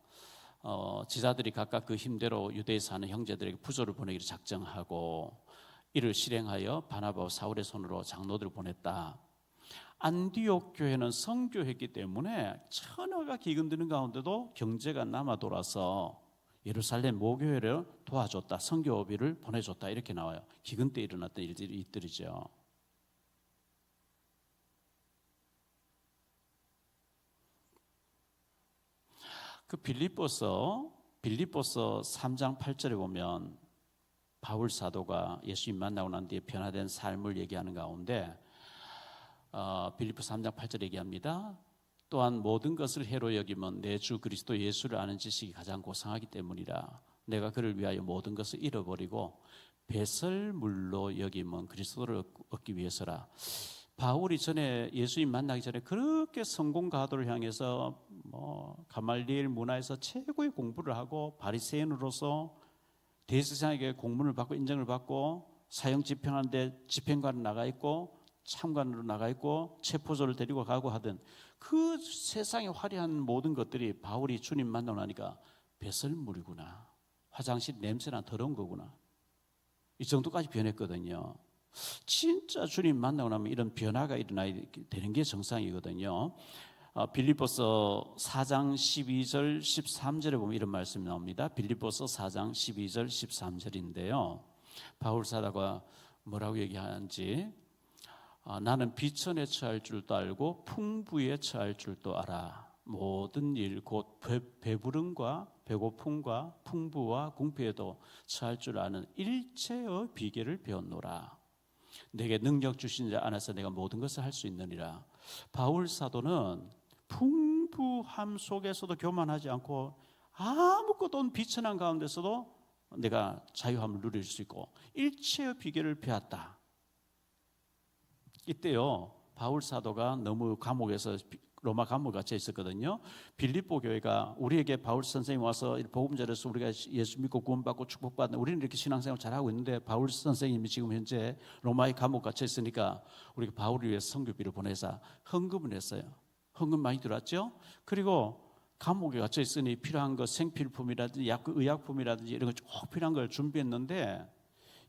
지자들이 각각 그 힘대로 유대에 사는 형제들에게 부소를 보내기를 작정하고 이를 실행하여 바나바와 사울의 손으로 장로들을 보냈다. 안디옥 교회는 성교했기 때문에 천하가 기근드는 가운데도 경제가 남아 돌아서 예루살렘 모교회를 도와줬다. 성교비를 보내줬다. 이렇게 나와요. 기근 때 일어났던 일들이죠. 빌립보서 3장 8절에 보면 바울 사도가 예수님 만나고 난 뒤에 변화된 삶을 얘기하는 가운데 빌립보 3장 8절 얘기합니다. 또한 모든 것을 해로 여기면 내 주 그리스도 예수를 아는 지식이 가장 고상하기 때문이라. 내가 그를 위하여 모든 것을 잃어버리고 배설물로 여기면 그리스도를 얻기 위해서라. 바울이 전에 예수님 만나기 전에 그렇게 성공 가도를 향해서 가말리엘 문화에서 최고의 공부를 하고 바리새인으로서 대제사장에게 공문을 받고 인정을 받고 사형 집행하는데 집행관으로 나가 있고 참관으로 나가 있고 체포조를 데리고 가고 하던 그 세상의 화려한 모든 것들이 바울이 주님 만나고 나니까 배설물이구나. 화장실 냄새나 더러운 거구나. 이 정도까지 변했거든요. 진짜 주님 만나고 나면 이런 변화가 일어나야 되는 게 정상이거든요. 빌립보서 4장 12절 13절에 보면 이런 말씀이 나옵니다. 빌립보서 4장 12절 13절인데요. 바울 사도가 뭐라고 얘기하는지 나는 비천에 처할 줄도 알고 풍부에 처할 줄도 알아. 모든 일 곧 배부름과 배고픔과 풍부와 궁핍에도 처할 줄 아는 일체의 비결을 배웠노라. 내게 능력 주신 자 안에서 내가 모든 것을 할 수 있느니라. 바울 사도는 풍부함 속에서도 교만하지 않고 아무것도 없는 비천한 가운데서도 내가 자유함을 누릴 수 있고 일체의 비결을 배웠다. 이때요 바울 사도가 너무 감옥에서 로마 감옥에 갇혀 있었거든요. 빌립보 교회가 우리에게 바울 선생님 와서 복음 전해서 우리가 예수 믿고 구원받고 축복받는, 우리는 이렇게 신앙생활 잘하고 있는데 바울 선생님이 지금 현재 로마의 감옥 갇혀 있으니까 우리가 바울을 위해 선교비를 보내자 헌금을 했어요. 헌금 많이 들어왔죠. 그리고 감옥에 갇혀 있으니 필요한 거 생필품이라든지 의약품이라든지 이런 거 쭉 필요한 걸 준비했는데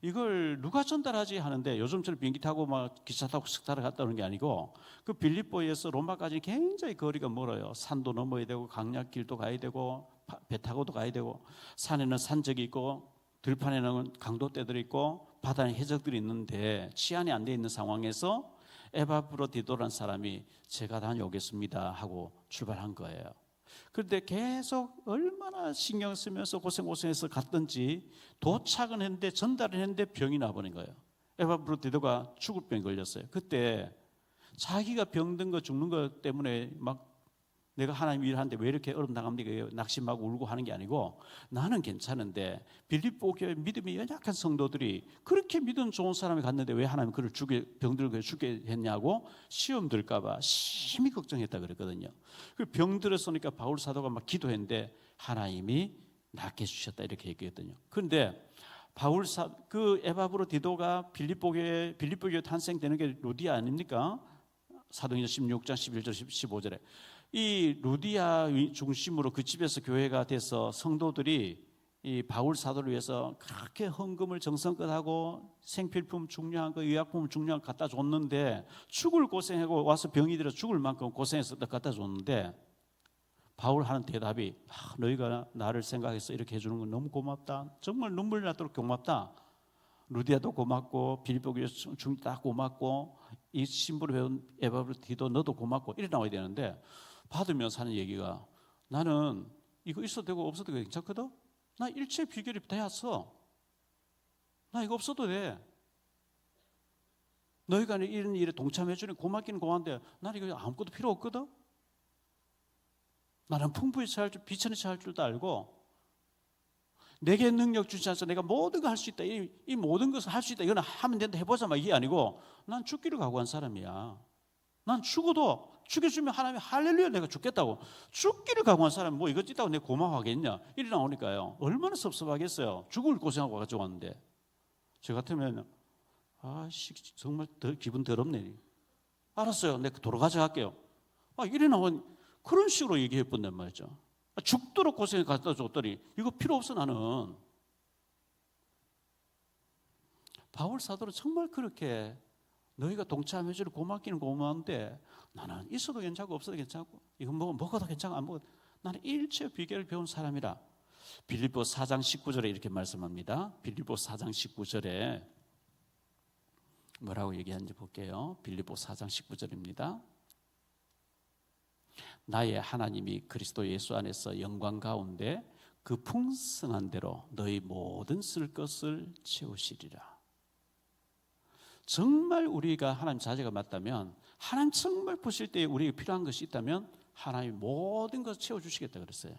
이걸 누가 전달하지 하는데, 요즘처럼 비행기 타고 막 기차 타고 식사를 갔다 오는 게 아니고 그 빌립보에서 로마까지 굉장히 거리가 멀어요. 산도 넘어야 되고 강약길도 가야 되고 배 타고도 가야 되고, 산에는 산적이 있고 들판에는 강도떼들이 있고 바다에 해적들이 있는데 치안이 안 돼 있는 상황에서 에바브로디도라는 사람이 제가 다녀오겠습니다 하고 출발한 거예요. 그런데 계속 얼마나 신경 쓰면서 고생해서 갔던지 도착은 했는데 전달을 했는데 병이 나버린 거예요. 에바브로디도가 죽을 병이 걸렸어요. 그때 자기가 병든 거 죽는 것 때문에 막 내가 하나님 일을 하는데 왜 이렇게 어려움 당합니까? 낙심하고 울고 하는 게 아니고, 나는 괜찮은데 빌립보 교회 믿음이 연약한 성도들이 그렇게 믿음 좋은 사람이 갔는데 왜 하나님 그를 병들게 죽게 했냐고 시험 들까 봐 심히 걱정했다 그랬거든요. 그 병들었으니까 바울 사도가 막 기도했는데 하나님이 낫게 해주셨다 이렇게 얘기했거든요. 그런데 그 에바브로디도가 빌립보 교회 탄생되는 게 루디아 아닙니까? 사도행전 16장 11절 15절에 이 루디아 중심으로 그 집에서 교회가 돼서 성도들이 이 바울 사도를 위해서 그렇게 헌금을 정성껏 하고 생필품 중요한 거, 의약품 중요한 거 갖다 줬는데, 죽을 고생하고 와서 병이 들어 죽을 만큼 고생해서 갖다 줬는데 바울 하는 대답이 너희가 나를 생각해서 이렇게 해주는 건 너무 고맙다. 정말 눈물 나도록 고맙다. 루디아도 고맙고 빌립보 교회 중이 다 고맙고 이 신부를 배운 에바브로디도 너도 고맙고 이래 나와야 되는데, 받으면서 하는 얘기가 나는 이거 있어도 되고 없어도 괜찮거든. 나 일체 비결이 되었어. 나 이거 없어도 돼. 너희가 이런 일에 동참해주니 고맙기는 고마운데 나는 이거 아무것도 필요 없거든. 나는 풍부히 살 줄, 비천히 살 줄도 알고 내게 능력 주지 않아서 내가 모든 거 할 수 있다. 이 모든 것을 할 수 있다. 이거는 하면 된다. 해보자. 막 이게 아니고 난 죽기를 각오한 사람이야. 난 죽어도 죽여주면 하나님이 할렐루야 내가 죽겠다고, 죽기를 각오한 사람이 뭐 이것 있다고 내가 고마워하겠냐 이리 나오니까요. 얼마나 섭섭하겠어요. 죽을 고생하고 가져왔는데. 저 같으면 정말 기분 더럽네. 알았어요. 내가 도로 가져갈게요. 이리 나온 그런 식으로 얘기해 본단 말이죠. 죽도록 고생해 갖다 줬더니 이거 필요 없어 나는. 바울 사도는 정말 그렇게 너희가 동참해주려 고맙기는 고마운데 나는 있어도 괜찮고 없어도 괜찮고 이건 먹어도 괜찮고 안 먹어도 나는 일체 비결을 배운 사람이라. 빌립보 4장 19절에 이렇게 말씀합니다. 빌립보 4장 19절에 뭐라고 얘기하는지 볼게요. 빌립보 4장 19절입니다. 나의 하나님이 그리스도 예수 안에서 영광 가운데 그 풍성한 대로 너희 모든 쓸 것을 채우시리라. 정말 우리가 하나님 자제가 맞다면, 하나님 정말 보실 때 우리에게 필요한 것이 있다면 하나님이 모든 것을 채워주시겠다 그랬어요.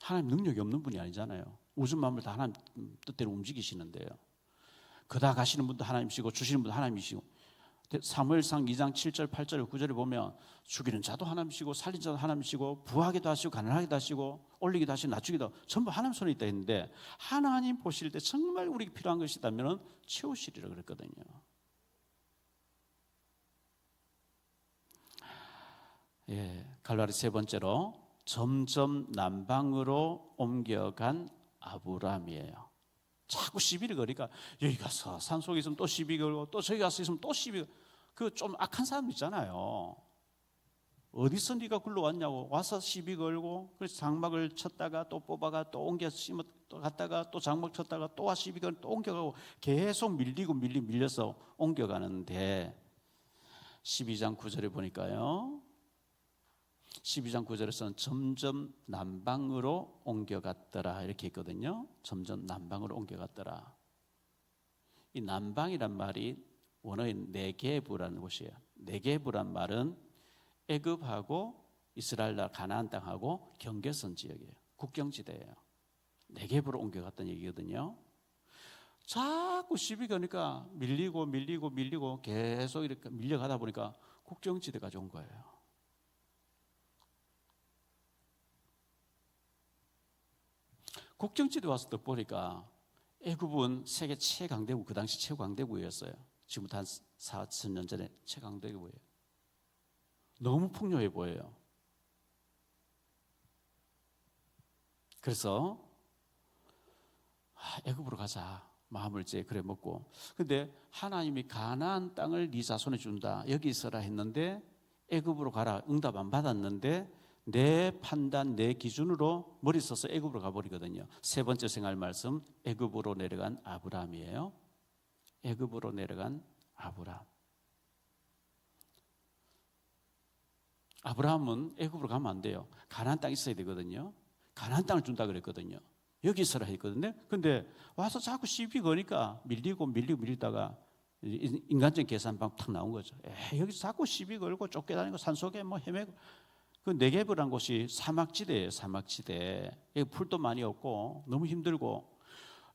하나님 능력이 없는 분이 아니잖아요. 우주 만물 다 하나님 뜻대로 움직이시는데요. 그다 가시는 분도 하나님이시고 주시는 분도 하나님이시고, 사무엘상 2장 7절 8절 9절에 보면 죽이는 자도 하나님이시고 살린 자도 하나님이시고 부하기도 하시고 가난하기도 하시고 올리기도 하시고 낮추기도 전부 하나님 손에 있다 했는데, 하나님 보실 때 정말 우리에게 필요한 것이 있다면 채우시리라 그랬거든요. 갈라리 세 번째로 점점 남방으로 옮겨간 아브라함이에요. 자꾸 시비를 거리니까 여기 가서 산속에 있으면 또 시비 걸고 또 저기 가서 있으면 또 시비, 그 좀 악한 사람 있잖아요. 어디서 네가 굴러왔냐고 와서 시비 걸고, 그래서 장막을 쳤다가 또 뽑아가 또 옮겨 심어 또 갔다가 또 장막 쳤다가 또 와 시비 걸고 또 옮겨가고 계속 밀려서 옮겨가는데, 12장 9절에 보니까요, 12장 9절에서는 점점 남방으로 옮겨갔더라 이렇게 있거든요. 점점 남방으로 옮겨갔더라. 이 남방이란 말이 원어의 네게브라는 곳이에요. 네게브란 말은 애굽하고 이스라엘 나라 가나안 땅하고 경계선 지역이에요. 국경지대예요. 네게브로 옮겨갔다는 얘기거든요. 자꾸 시비 거니까 밀리고 계속 이렇게 밀려가다 보니까 국경지대까지 온 거예요. 국경지대 와서 딱 보니까 애굽은 세계 최강대국, 그 당시 최강대국이었어요. 지금부터 한 4,000년 전에 최강대국이에요. 너무 풍요해 보여요. 그래서 애굽으로 가자 마음을 이제 그래 먹고, 근데 하나님이 가나안 땅을 네 자손에 준다 여기 있어라 했는데 애굽으로 가라 응답 안 받았는데 내 판단 내 기준으로 머리 써서 애굽으로 가버리거든요. 세 번째 생활 말씀, 애굽으로 내려간 아브라함이에요. 애굽으로 내려간 아브라함. 아브라함은 애굽으로 가면 안 돼요. 가나안 땅 있어야 되거든요. 가나안 땅을 준다 그랬거든요. 여기 있어라 했거든요. 근데 와서 자꾸 시비 거니까 밀리다가 인간적인 계산방 탁 나온 거죠. 여기서 자꾸 시비 걸고 쫓겨다니고 산속에 뭐 헤매고. 그 네게브란 곳이 사막지대예요. 사막지대. 여기 풀도 많이 없고 너무 힘들고,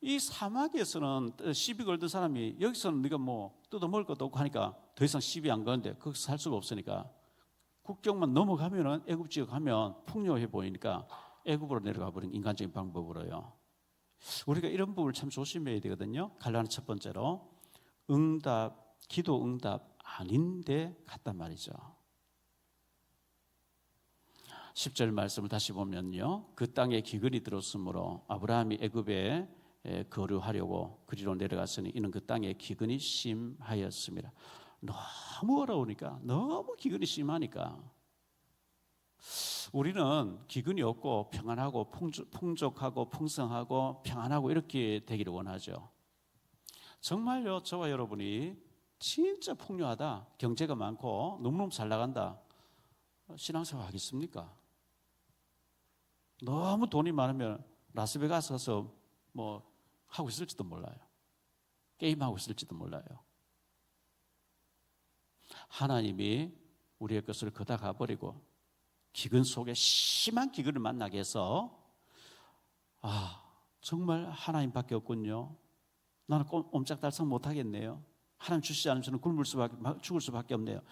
이 사막에서는 시비 걸던 사람이 여기서는 네가 뭐 뜯어먹을 것도 없고 하니까 더 이상 시비 안 거는데 거기서 살 수가 없으니까 국경만 넘어가면은 애굽 지역 가면 풍요해 보이니까 애굽으로 내려가 버린 인간적인 방법으로요. 우리가 이런 부분을 참 조심해야 되거든요. 갈라는 첫 번째로 기도 응답 아닌데 갔단 말이죠. 10절 말씀을 다시 보면요, 그 땅에 기근이 들었으므로 아브라함이 애굽에 거류하려고 그리로 내려갔으니 이는 그 땅에 기근이 심하였습니다. 너무 어려우니까, 너무 기근이 심하니까 우리는 기근이 없고 평안하고 풍족하고 풍성하고 평안하고 이렇게 되기를 원하죠. 정말요, 저와 여러분이 진짜 풍요하다, 경제가 많고 너무너무 잘 나간다, 신앙생활 하겠습니까? 너무 돈이 많으면 라스베가스 가서 뭐 하고 있을지도 몰라요. 게임하고 있을지도 몰라요. 하나님이 우리의 것을 거다 가버리고 기근 속에 심한 기근을 만나게 해서 정말 하나님밖에 없군요. 나는 옴짝달싹 못하겠네요. 하나님 주시지 않으면 저는 죽을 수밖에 없네요.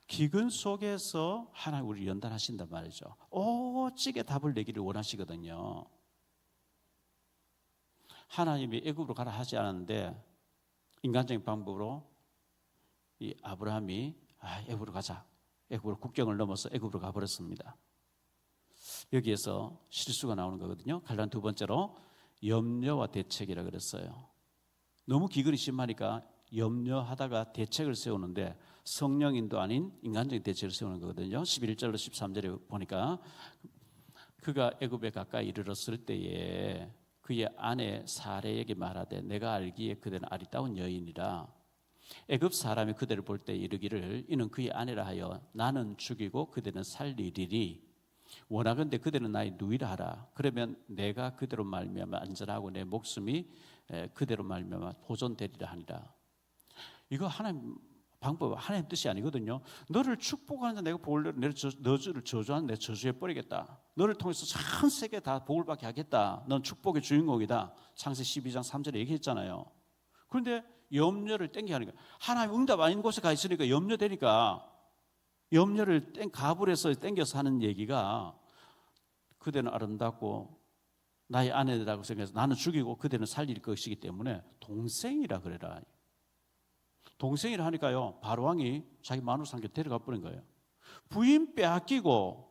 기근 속에서 하나님 우리를 연단하신단 말이죠. 오직에 답을 내기를 원하시거든요. 하나님이 애굽으로 가라 하지 않았는데 인간적인 방법으로 이 아브라함이 애굽으로 가자, 애굽으로 국경을 넘어서 애굽으로 가버렸습니다. 여기에서 실수가 나오는 거거든요. 갈라는 두 번째로 염려와 대책이라 그랬어요. 너무 기근이 심하니까 염려하다가 대책을 세우는데 성령인도 아닌 인간적인 대책을 세우는 거거든요. 11절로 13절에 보니까 그가 애굽에 가까이 이르렀을 때에 그의 아내 사레에게 말하되 내가 알기에 그대는 아리따운 여인이라 애굽 사람이 그대를 볼 때 이르기를 이는 그의 아내라 하여 나는 죽이고 그대는 살리리니 원하건대 그대는 나의 누이라 하라. 그러면 내가 그대로 말미암아 안전하고 내 목숨이 그대로 말미암아 보존되리라 하니라. 이거 하나님 방법, 하나님 뜻이 아니거든요. 너를 축복하는 내가 복을 너를 저주하는 내 저주해 버리겠다. 너를 통해서 전 세계 다 복을 받게 하겠다. 넌 축복의 주인공이다. 창세기 12장 3절에 얘기했잖아요. 그런데 염려를 땡겨 하는 거야. 하나님 응답 아닌 곳에 가 있으니까 염려되니까 염려를 가불해서 땡겨서 하는 얘기가 그대는 아름답고 나의 아내라고 생각해서 나는 죽이고 그대는 살릴 것이기 때문에 동생이라 그래라. 동생이라 하니까요, 바로왕이 자기 마누라한테 데려가 버린 거예요. 부인 빼앗기고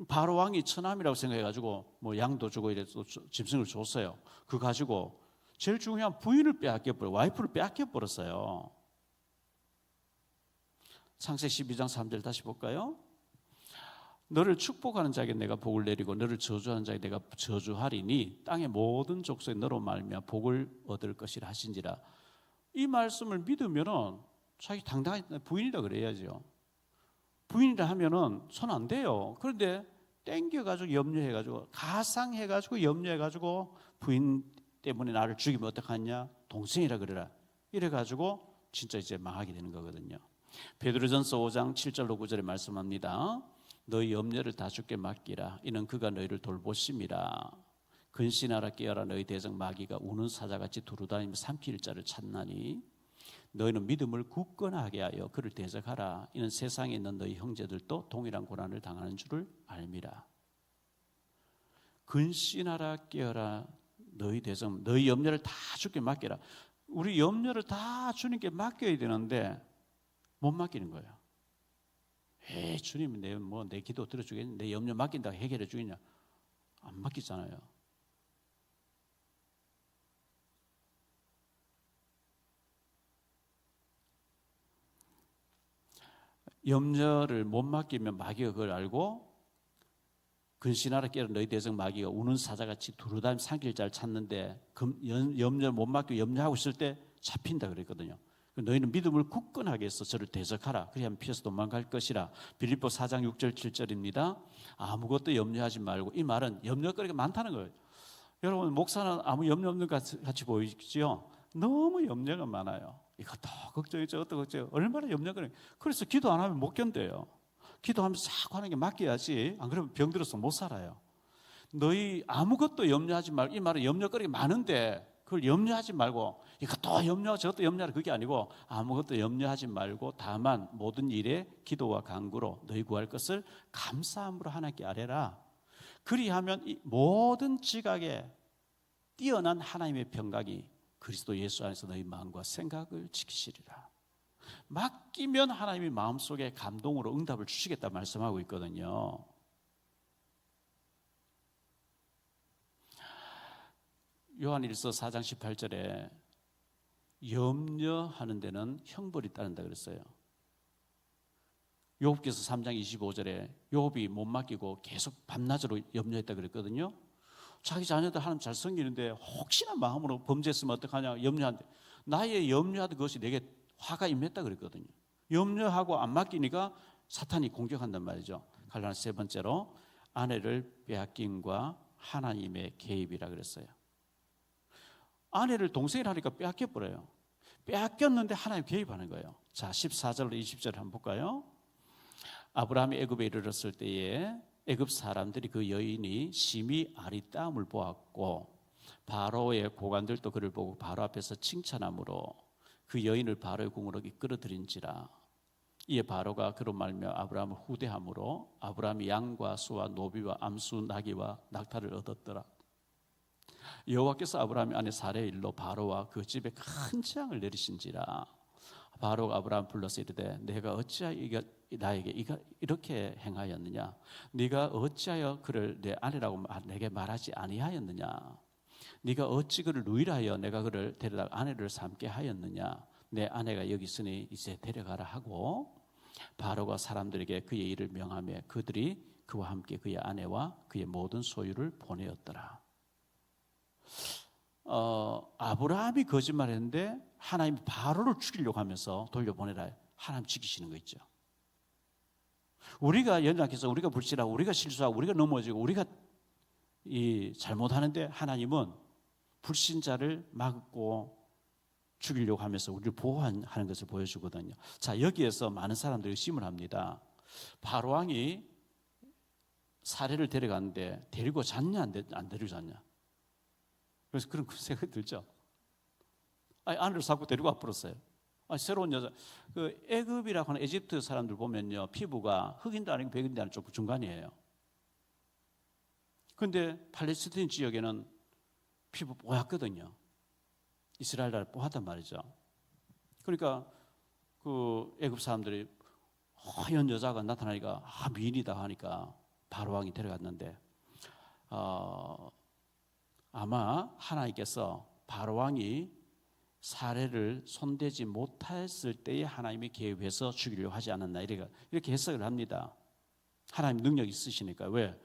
바로왕이 처남이라고 생각해가지고 뭐 양도 주고 이래서 짐승을 줬어요. 그거 가지고 제일 중요한 부인을 빼앗겨버려, 와이프를 빼앗겨버렸어요. 창세기 12장 3절 다시 볼까요? 너를 축복하는 자에게 내가 복을 내리고 너를 저주하는 자에게 내가 저주하리니 땅의 모든 족속에 너로 말미암아 복을 얻을 것이라 하신지라. 이 말씀을 믿으면은 자기 당당한 부인이라 그래야죠. 부인이라 하면은 손 안 대요. 그런데 땡겨가지고 염려해가지고 가상해가지고 염려해가지고 부인 때문에 나를 죽이면 어떡하냐, 동생이라 그래라 이래가지고 진짜 이제 망하게 되는 거거든요. 베드로전서 5장 7절로 9절에 말씀합니다. 너희 염려를 다 주께 맡기라. 이는 그가 너희를 돌보심이라. 근신하라 깨어라 너희 대적 마귀가 우는 사자같이 두루다니며 삼킬 자를 찾나니 너희는 믿음을 굳건하게 하여 그를 대적하라. 이는 세상에 있는 너희 형제들도 동일한 고난을 당하는 줄을 알미라. 근신하라 깨어라 너희 대적, 너희 염려를 다 주께 맡겨라. 우리 염려를 다 주님께 맡겨야 되는데 못 맡기는 거예요. 주님이 내 기도 들어주겠니? 내 염려 맡긴다고 해결해 주겠냐? 안 맡기잖아요. 염려를 못 맡기면 마귀가 그걸 알고 근신하라 깨어라 너희 대적 마귀가 우는 사자같이 두루다니며 삼킬 자를 찾는데 염려를 못 맡기고 염려하고 있을 때 잡힌다 그랬거든요. 너희는 믿음을 굳건하게 해서 저를 대적하라. 그래야 피해서 도망갈 것이라. 빌립보 4장 6절 7절입니다. 아무것도 염려하지 말고, 이 말은 염려거리가 많다는 거예요. 여러분 목사는 아무 염려 없는 것 같이 보이죠? 너무 염려가 많아요. 이것도 걱정이 저것도 걱정이 얼마나 염려거리. 그래서 기도 안 하면 못 견뎌요. 기도하면서 자꾸 하는 게 맡겨야지. 안 그러면 병들어서 못 살아요. 너희 아무것도 염려하지 말고, 이 말은 염려거리가 많은데 그걸 염려하지 말고 이것도 염려 저것도 염려하라 그게 아니고 아무것도 염려하지 말고 다만 모든 일에 기도와 간구로 너희 구할 것을 감사함으로 하나님께 아뢰라. 그리하면 이 모든 지각에 뛰어난 하나님의 평강이 그리스도 예수 안에서 너희 마음과 생각을 지키시리라. 맡기면 하나님이 마음속에 감동으로 응답을 주시겠다 말씀하고 있거든요. 요한일서 4장 18절에 염려하는 데는 형벌이 따른다 그랬어요. 욥기서 3장 25절에 욥이 못 맡기고 계속 밤낮으로 염려했다 그랬거든요. 자기 자녀들 하나님 잘 섬기는데 혹시나 마음으로 범죄했으면 어떡하냐 염려하는데 나의 염려하던 것이 내게 화가 임했다 그랬거든요. 염려하고 안 맡기니까 사탄이 공격한단 말이죠. 갈라디아 세 번째로 아내를 빼앗김과 하나님의 개입이라 그랬어요. 아내를 동생이 하니까 빼앗겨버려요. 빼앗겼는데 하나님 개입하는 거예요. 자, 14절로 20절 한번 볼까요? 아브라함이 애굽에 이르렀을 때에 애굽 사람들이 그 여인이 심히 아리따움을 보았고 바로의 고관들도 그를 보고 바로 앞에서 칭찬함으로 그 여인을 바로의 궁으로 이끌어들인지라. 이에 바로가 그로 말미암아 아브라함을 후대함으로 아브라함이 양과 소와 노비와 암수 나귀와 낙타를 얻었더라. 여호와께서 아브라함의 아내 사레의 일로 바로와 그 집에 큰 재앙을 내리신지라. 바로가 아브라함 불러서 이르되 내가 어찌하여 나에게 이렇게 행하였느냐? 네가 어찌하여 그를 내 아내라고 내게 말하지 아니하였느냐? 네가 어찌 그를 누이라 내가 그를 데려다 아내를 삼게 하였느냐? 내 아내가 여기 있으니 이제 데려가라 하고 바로가 사람들에게 그의 일을 명하며 그들이 그와 함께 그의 아내와 그의 모든 소유를 보내었더라. 아브라함이 거짓말했는데 하나님이 바로를 죽이려고 하면서 돌려보내라. 하나님 지키시는 거 있죠. 우리가 연약해서 우리가 불신하고 우리가 실수하고 우리가 넘어지고 우리가 잘못하는데 하나님은 불신자를 막고 죽이려고 하면서 우리를 보호하는 것을 보여주거든요. 자, 여기에서 많은 사람들이 의심을 합니다. 바로왕이 사례를 데려갔는데 데리고 잤냐 안 데리고 잤냐. 그래서 그런 생각이 들죠. 아내를 자꾸 데리고 와버렸어요. 새로운 여자. 그 애굽이라고 하는 에집트 사람들 보면요, 피부가 흑인도 아니고 백인도 아니고 좀 중간이에요. 그런데 팔레스타인 지역에는 피부 뽀얗거든요. 이스라엘 나라 뽀얗단 말이죠. 그러니까 그 애굽 사람들이 하얀 여자가 나타나니까 미인이다 하니까 바로 왕이 데려갔는데 아마 하나님께서 바로 왕이 사례를 손대지 못했을 때에 하나님이 개입해서 죽이려고 하지 않았나 이렇게 해석을 합니다. 하나님 능력이 있으시니까. 왜?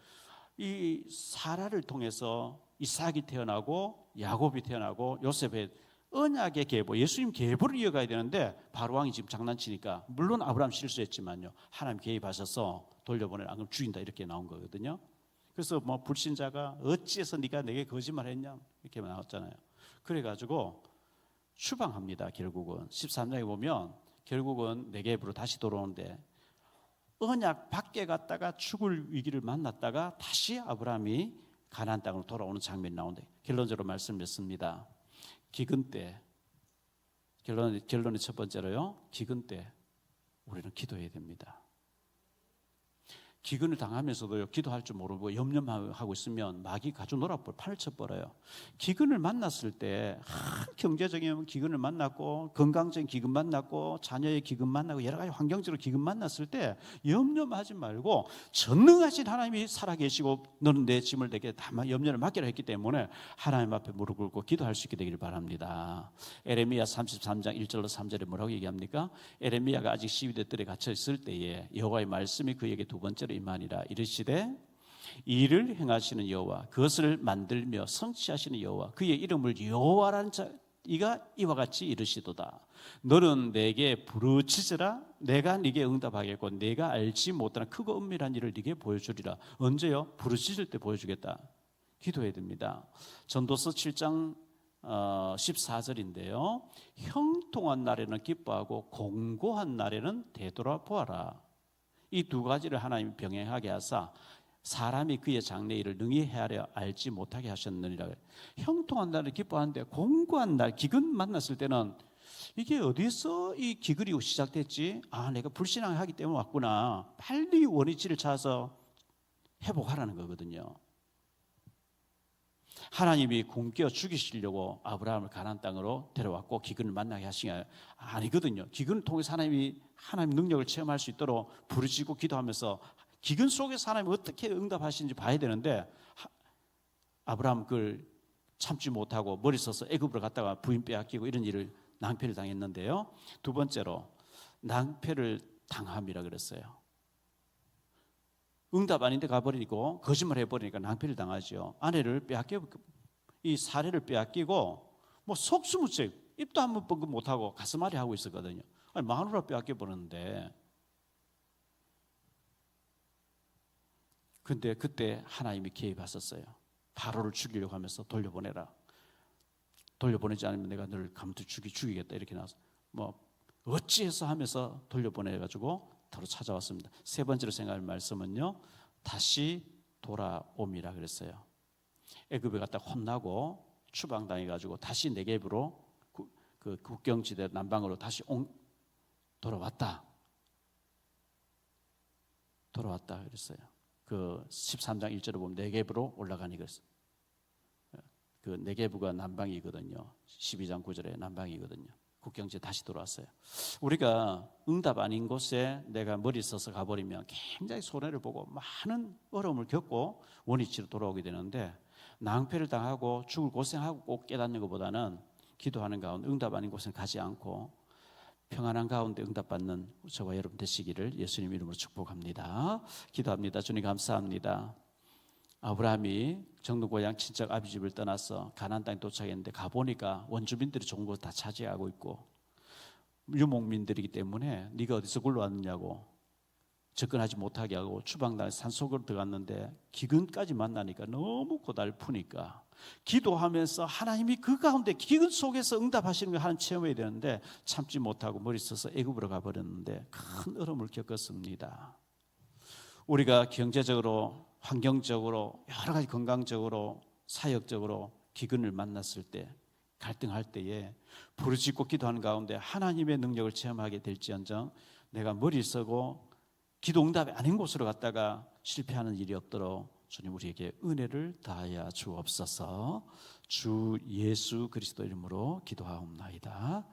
이 사라를 통해서 이삭이 태어나고 야곱이 태어나고 요셉의 언약의 계보, 예수님 계보를 이어가야 되는데 바로 왕이 지금 장난치니까 물론 아브라함 실수했지만요, 하나님 개입하셔서 돌려보내라, 안 그러면 죽인다 이렇게 나온 거거든요. 그래서 뭐 불신자가 어찌해서 네가 내게 거짓말했냐 이렇게 나왔잖아요. 그래가지고 추방합니다. 결국은 13장에 보면 결국은 네겝으로 다시 돌아오는데 언약 밖에 갔다가 죽을 위기를 만났다가 다시 아브라함이 가나안 땅으로 돌아오는 장면이 나오는데 결론적으로 말씀드렸습니다. 기근 때 결론이 첫 번째로요. 기근 때 우리는 기도해야 됩니다. 기근을 당하면서도요, 기도할 줄 모르고 염려하고 있으면 마귀 가져 놀아버려, 팔을 쳐버려요. 기근을 만났을 때 경제적인 기근을 만났고 건강적인 기근 만났고 자녀의 기근 만나고 여러 가지 환경적으로 기근 만났을 때 염려하지 말고 전능하신 하나님이 살아계시고 너는 내 짐을 내게 다 염려를 맡기라 했기 때문에 하나님 앞에 무릎 꿇고 기도할 수 있게 되기를 바랍니다. 에레미야 33장 1절로 3절에 뭐라고 얘기합니까? 에레미야가 아직 시위대 뜰에 갇혀 있을 때에 여호와의 말씀이 그에게 두 번째로 임하니라. 이르시되 이를 행하시는 여호와, 그것을 만들며 성취하시는 여호와, 그의 이름을 여호와라는 이가 이와 같이 이르시도다. 너는 내게 부르짖으라. 내가 네게 응답하겠고 내가 알지 못하는 크고 은밀한 일을 네게 보여주리라. 언제요? 부르짖을 때 보여주겠다. 기도해야 됩니다. 전도서 7장 14절인데요. 형통한 날에는 기뻐하고 공고한 날에는 되돌아보아라. 이 두 가지를 하나님이 병행하게 하사 사람이 그의 장래 일을 능히 헤아려 알지 못하게 하셨느니라. 형통한 날을 기뻐하는데 공고한 날, 기근 만났을 때는 이게 어디서 이 기근이 시작됐지? 아, 내가 불신앙하기 때문에 왔구나. 빨리 원위치를 찾아서 회복하라는 거거든요. 하나님이 굶겨 죽이시려고 아브라함을 가나안 땅으로 데려왔고 기근을 만나게 하신 게 아니거든요. 기근을 통해서 하나님 능력을 체험할 수 있도록 부르짖고 기도하면서 기근 속에서 하나님이 어떻게 응답하시는지 봐야 되는데 아브라함 그걸 참지 못하고 머리 써서 애굽으로 갔다가 부인 빼앗기고 이런 일을 낭패를 당했는데요. 두 번째로 낭패를 당함이라 그랬어요. 응답 아닌데 가버리고 거짓말 해버리니까 낭패를 당하죠. 아내를 빼앗기고 이 사례를 빼앗기고 뭐 속수무책 입도 한번 뻥긋 못하고 가슴앓이 하고 있었거든요. 아니, 마누라 빼앗겨버렸는데 근데 그때 하나님이 개입하셨어요. 바로를 죽이려고 하면서 돌려보내라. 돌려보내지 않으면 내가 너를 감투 죽이겠다 이렇게 나와서 뭐 어찌해서 하면서 돌려보내가지고 바로 찾아왔습니다. 세 번째로 생각할 말씀은요, 다시 돌아옴이라 그랬어요. 애굽에 갔다 혼나고 추방당해가지고 다시 네겝으로 그 국경지대 남방으로 다시 돌아왔다 그랬어요. 그 13장 1절에 보면 네겝으로 올라가니 그랬어요. 그 네겝가 남방이거든요. 12장 9절에 남방이거든요. 국경지에 다시 돌아왔어요. 우리가 응답 아닌 곳에 내가 머리 써서 가버리면 굉장히 손해를 보고 많은 어려움을 겪고 원위치로 돌아오게 되는데 낭패를 당하고 죽을 고생하고 꼭 깨닫는 것보다는 기도하는 가운데 응답 아닌 곳에 가지 않고 평안한 가운데 응답받는 저와 여러분 되시기를 예수님 이름으로 축복합니다. 기도합니다. 주님 감사합니다. 아브라함이 정든 고향 친척 아비 집을 떠나서 가나안 땅에 도착했는데 가보니까 원주민들이 좋은 곳 다 차지하고 있고 유목민들이기 때문에 네가 어디서 굴러왔느냐고 접근하지 못하게 하고 추방당해 산속으로 들어갔는데 기근까지 만나니까 너무 고달프니까 기도하면서 하나님이 그 가운데 기근 속에서 응답하시는 걸 하는 체험해야 되는데 참지 못하고 머리 써서 애굽으로 가버렸는데 큰 어려움을 겪었습니다. 우리가 경제적으로 환경적으로 여러 가지 건강적으로 사역적으로 기근을 만났을 때 갈등할 때에 부르짖고 기도하는 가운데 하나님의 능력을 체험하게 될지언정 내가 머리 쓰고 기도 응답이 아닌 곳으로 갔다가 실패하는 일이 없도록 주님 우리에게 은혜를 다하여 주옵소서. 주 예수 그리스도 이름으로 기도하옵나이다.